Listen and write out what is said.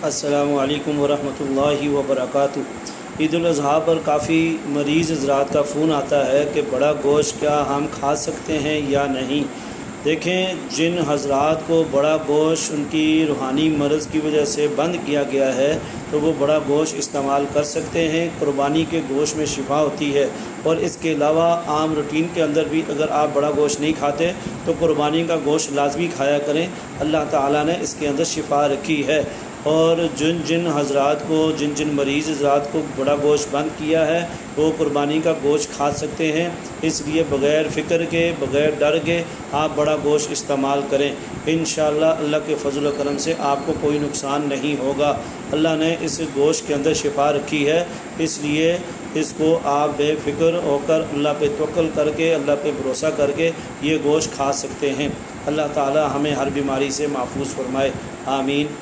السلام علیکم ورحمۃ اللہ وبرکاتہ۔ عید الاضحیٰ پر کافی مریض حضرات کا فون آتا ہے کہ بڑا گوشت کیا ہم کھا سکتے ہیں یا نہیں۔ دیکھیں، جن حضرات کو بڑا گوشت ان کی روحانی مرض کی وجہ سے بند کیا گیا ہے تو وہ بڑا گوشت استعمال کر سکتے ہیں۔ قربانی کے گوشت میں شفا ہوتی ہے، اور اس کے علاوہ عام روٹین کے اندر بھی اگر آپ بڑا گوشت نہیں کھاتے تو قربانی کا گوشت لازمی کھایا کریں۔ اللہ تعالیٰ نے اس کے اندر شفا رکھی ہے، اور جن حضرات کو جن مریض حضرات کو بڑا گوشت بند کیا ہے وہ قربانی کا گوشت کھا سکتے ہیں۔ اس لیے بغیر فکر کے، بغیر ڈر کے آپ بڑا گوشت استعمال کریں۔ انشاءاللہ اللہ کے فضل و کرم سے آپ کو کوئی نقصان نہیں ہوگا۔ اللہ نے اس گوشت کے اندر شفا رکھی ہے، اس لیے اس کو آپ بے فکر ہو کر اللہ پہ توکل کر کے، اللہ پہ بھروسہ کر کے یہ گوشت کھا سکتے ہیں۔ اللہ تعالی ہمیں ہر بیماری سے محفوظ فرمائے، آمین۔